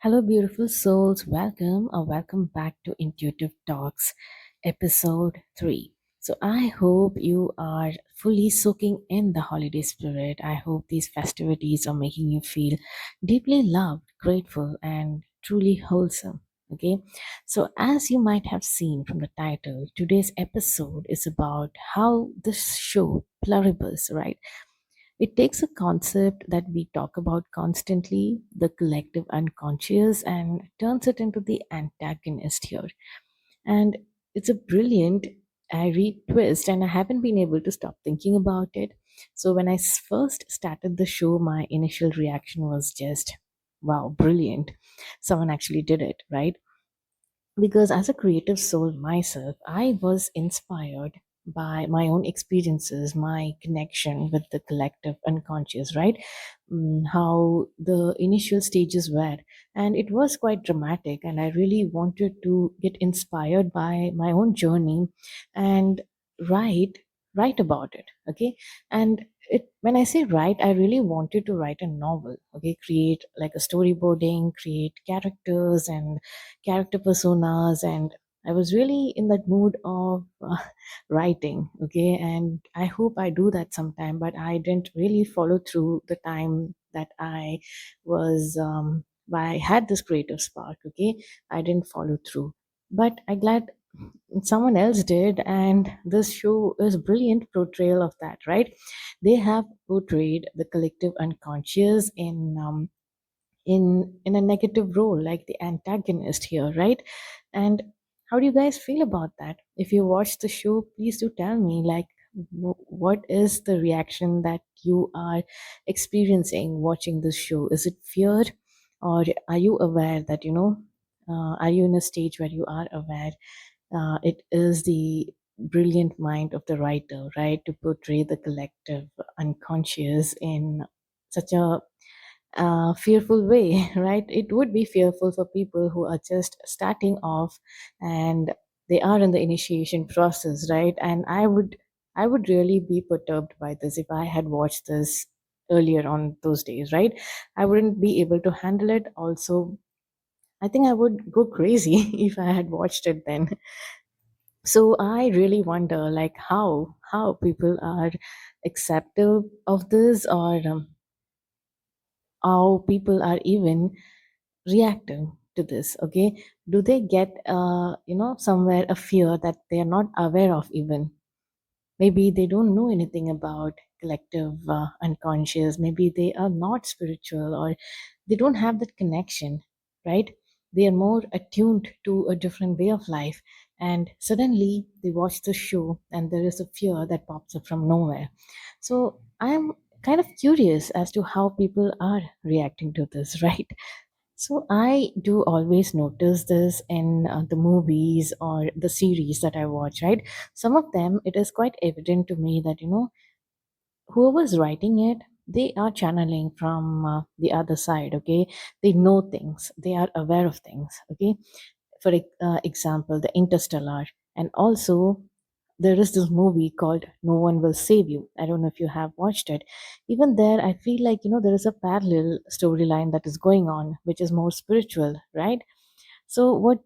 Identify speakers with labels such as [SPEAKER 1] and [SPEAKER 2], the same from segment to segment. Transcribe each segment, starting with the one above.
[SPEAKER 1] Hello, beautiful souls. Welcome or welcome back to Intuitive Talks, episode 3. So, I hope you are fully soaking in the holiday spirit. I hope these festivities are making you feel deeply loved, grateful, and truly wholesome. Okay, so as you might have seen from the title, today's episode is about how this show, Pluribus, right? It takes a concept that we talk about constantly, the collective unconscious, and turns it into the antagonist here. And it's a brilliant, airy twist, and I haven't been able to stop thinking about it. So when I first started the show, my initial reaction was just, wow, brilliant. Someone actually did it, right? Because as a creative soul myself, I was inspired by my own experiences, my connection with the collective unconscious, right? How the initial stages were. And it was quite dramatic, and I really wanted to get inspired by my own journey and write write about it. Okay. And when I say write, I really wanted to write a novel. Okay, create like a storyboarding, create characters and character personas, and I was really in that mood of writing. Okay, and I hope I do that sometime, but I didn't really follow through the time that I had this creative spark. Okay, I didn't follow through, but I glad someone else did, and this show is brilliant portrayal of that, right? They have portrayed the collective unconscious in a negative role, like the antagonist here, right? And how do you guys feel about that? If you watch the show, please do tell me, like, what is the reaction that you are experiencing watching this show? Is it fear, or are you aware that are you in a stage where you are aware it is the brilliant mind of the writer, right, to portray the collective unconscious in such a fearful way, right? It would be fearful for people who are just starting off and they are in the initiation process, right? And I would really be perturbed by this if I had watched this earlier on those days, right? I wouldn't be able to handle it. Also, I think I would go crazy if I had watched it then. So I really wonder, like, how people are acceptive of this, or how people are even reacting to this. Okay, do they get somewhere a fear that they are not aware of? Even maybe they don't know anything about collective unconscious, maybe they are not spiritual, or they don't have that connection, right? They are more attuned to a different way of life, and suddenly they watch the show and there is a fear that pops up from nowhere. So I'm kind of curious as to how people are reacting to this, right? So I do always notice this in the movies or the series that I watch, right? Some of them, it is quite evident to me that, whoever's writing it, they are channeling from the other side, okay? They know things, they are aware of things, okay? For example, the Interstellar. And also, there is this movie called No One Will Save You. I don't know if you have watched it. Even there, I feel like, there is a parallel storyline that is going on, which is more spiritual, right? So, what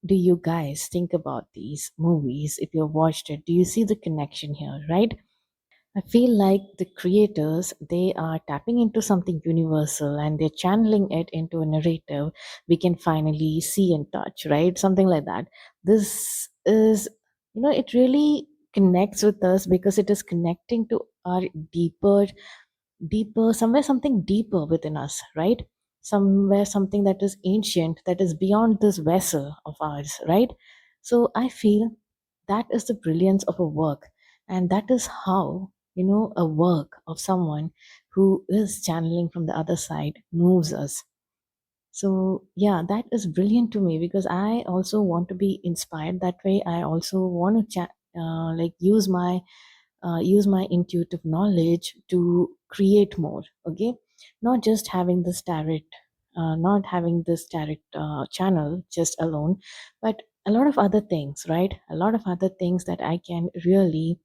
[SPEAKER 1] do you guys think about these movies? If you've watched it, do you see the connection here, right? I feel like the creators, they are tapping into something universal and they're channeling it into a narrative we can finally see and touch, right? Something like that. This is, it really connects with us because it is connecting to our deeper, somewhere something deeper within us, right? Somewhere something that is ancient, that is beyond this vessel of ours, right? So I feel that is the brilliance of a work, and that is how, a work of someone who is channeling from the other side moves us. So yeah, that is brilliant to me because I also want to be inspired that way. I also want to like use my intuitive knowledge to create more. Okay, not just having this direct not having this direct channel just alone, but a lot of other things, right? A lot of other things that I can really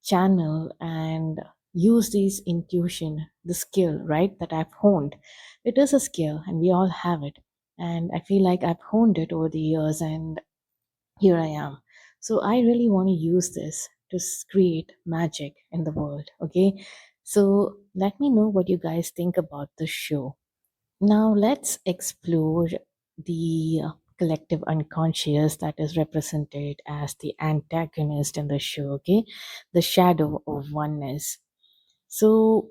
[SPEAKER 1] channel and use these intuition, the skill, right, that I've honed. It is a skill and we all have it. and I feel like I've honed it over the years, and here I am. So I really want to use this to create magic in the world. Okay, so let me know what you guys think about the show. Now let's explore the collective unconscious that is represented as the antagonist in the show. Okay, the shadow of oneness. So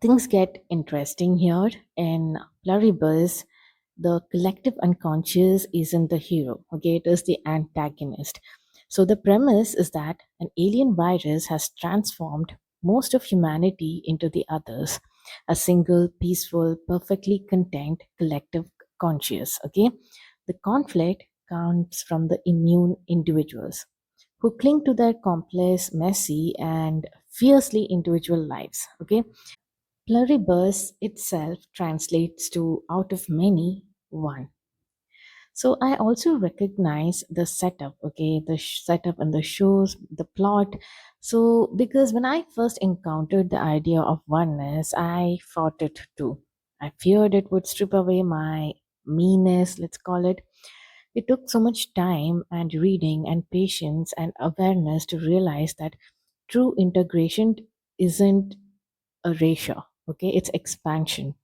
[SPEAKER 1] things get interesting here. In Pluribus, the collective unconscious isn't the hero, okay, it is the antagonist. So the premise is that an alien virus has transformed most of humanity into the others, a single, peaceful, perfectly content collective conscious, okay? The conflict comes from the immune individuals who cling to their complex, messy, and fiercely individual lives, okay? Pluribus itself translates to out of many, one. So I also recognize the setup, okay, the setup and the shows, the plot. So because when I first encountered the idea of oneness, I fought it too. I feared it would strip away my meanness, let's call it. It took so much time and reading and patience and awareness to realize that true integration isn't erasure, okay, it's expansion.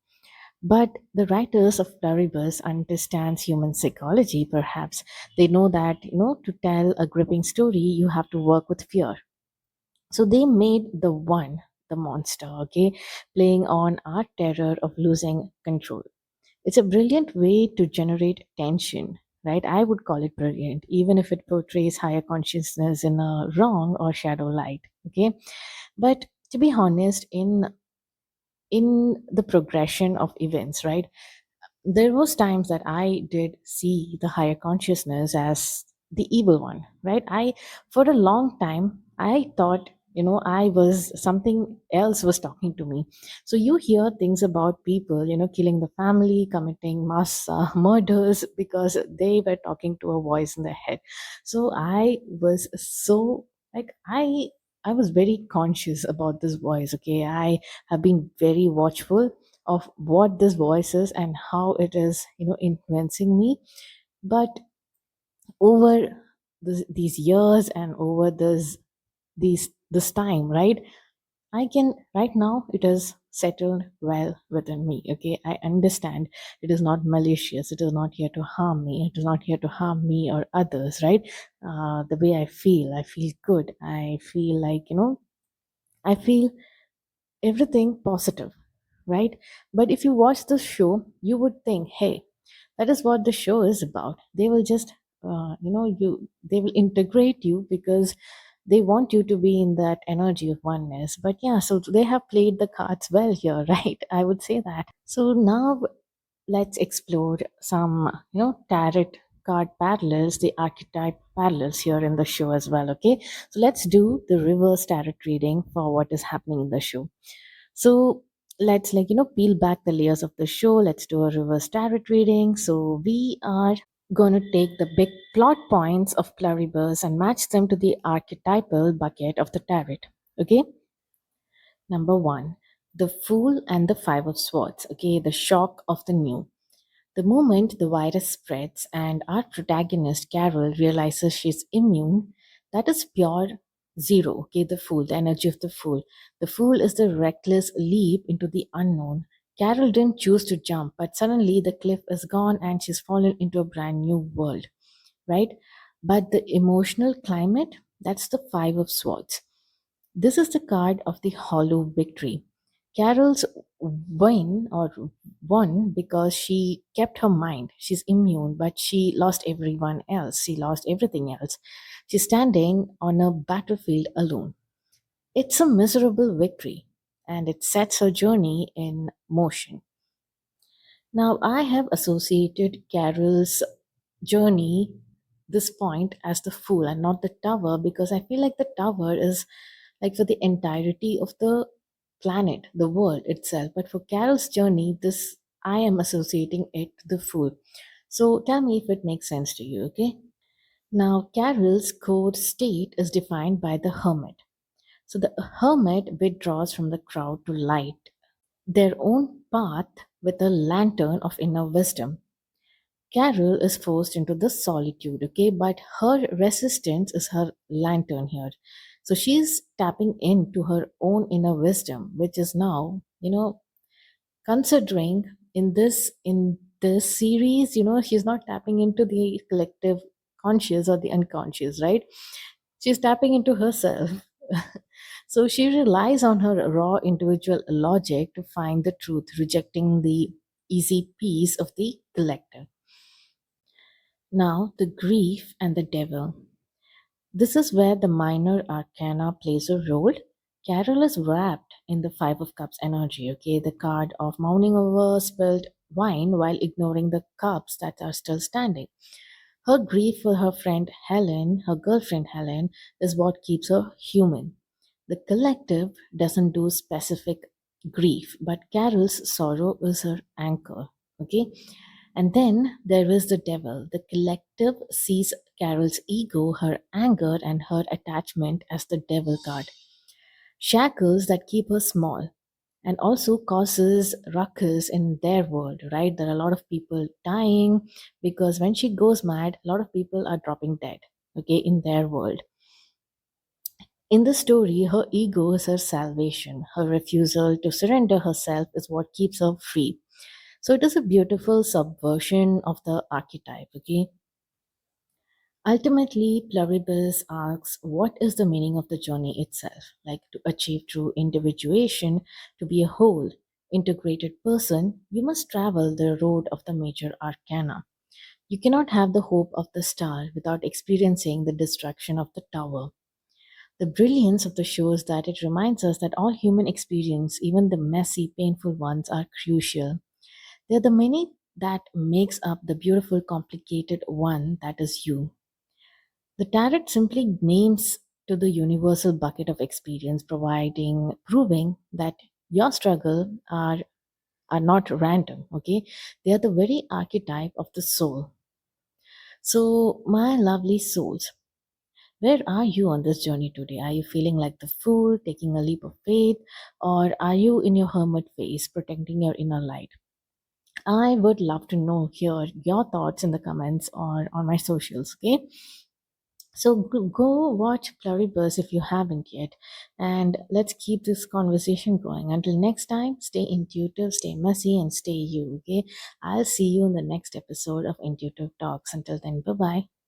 [SPEAKER 1] But the writers of Pluribus understands human psychology, perhaps. They know that, to tell a gripping story, you have to work with fear. So they made the one, the monster, okay, playing on our terror of losing control. It's a brilliant way to generate tension, right? I would call it brilliant, even if it portrays higher consciousness in a wrong or shadow light, okay? But to be honest, in the progression of events, right? There was times that I did see the higher consciousness as the evil one, right? I For a long time I thought, I was something else was talking to me. So you hear things about people, killing the family, committing mass murders because they were talking to a voice in their head. So I was so like I was very conscious about this voice. Okay, I have been very watchful of what this voice is and how it is, influencing me. But over these years and over this time, right, I can right now it is settled well within me. Okay, I understand it is not malicious, it is not here to harm me, it is not here to harm me or others, right? The way I feel good, I feel like, I feel everything positive, right? But if you watch the show, you would think, hey, that is what the show is about. They will just, they will integrate you because they want you to be in that energy of oneness. But yeah, so they have played the cards well here, right? I would say that. So now let's explore some, tarot card parallels, the archetype parallels here in the show as well. Okay, so let's do the reverse tarot reading for what is happening in the show. So let's, peel back the layers of the show. Let's do a reverse tarot reading. So we are going to take the big plot points of Pluribus and match them to the archetypal bucket of the tarot. Okay, number one, the Fool and the Five of Swords. Okay, the shock of the new. The moment the virus spreads and our protagonist Carol realizes she's immune, that is pure zero. Okay, the fool, the energy of the fool. The fool is the reckless leap into the unknown. Carol didn't choose to jump, but suddenly the cliff is gone and she's fallen into a brand new world, right? But the emotional climate, that's the Five of Swords. This is the card of the hollow victory. Carol's won because she kept her mind. She's immune, but she lost everyone else. She lost everything else. She's standing on a battlefield alone. It's a miserable victory, and it sets her journey in motion. Now, I have associated Carol's journey, this point, as the fool and not the tower, because I feel like the tower is like for the entirety of the planet, the world itself. But for Carol's journey, this I am associating it to the fool. So tell me if it makes sense to you, okay? Now, Carol's core state is defined by the hermit. So the hermit withdraws from the crowd to light their own path with a lantern of inner wisdom. Carol is forced into the solitude, okay, but her resistance is her lantern here. So she's tapping into her own inner wisdom, which is now, considering in this series, she's not tapping into the collective conscious or the unconscious, right? She's tapping into herself. So she relies on her raw individual logic to find the truth, rejecting the easy piece of the collective. Now, the grief and the devil. This is where the minor arcana plays a role. Carol is wrapped in the Five of Cups energy, okay? The card of mourning over spilled wine while ignoring the cups that are still standing. Her grief for her friend Helen, her girlfriend Helen, is what keeps her human. The collective doesn't do specific grief, but Carol's sorrow is her anchor, okay? And then there is the devil. The collective sees Carol's ego, her anger, and her attachment as the devil card. Shackles that keep her small and also causes ruckus in their world, right? There are a lot of people dying because when she goes mad, a lot of people are dropping dead, okay, in their world. In the story, her ego is her salvation. Her refusal to surrender herself is what keeps her free. So it is a beautiful subversion of the archetype, okay? Ultimately, Pluribus asks, what is the meaning of the journey itself? Like to achieve true individuation, to be a whole, integrated person, you must travel the road of the major arcana. You cannot have the hope of the star without experiencing the destruction of the tower. The brilliance of the show is that it reminds us that all human experience, even the messy, painful ones, are crucial. They're the many that makes up the beautiful, complicated one that is you. The tarot simply names to the universal bucket of experience, proving that your struggle are not random, okay? They are the very archetype of the soul. So, my lovely souls, where are you on this journey today? Are you feeling like the fool, taking a leap of faith, or are you in your hermit phase, protecting your inner light? I would love to know, hear your thoughts in the comments or on my socials, okay? So go watch Pluribus if you haven't yet, and let's keep this conversation going. Until next time, stay intuitive, stay messy, and stay you, okay? I'll see you in the next episode of Intuitive Talks. Until then, bye bye.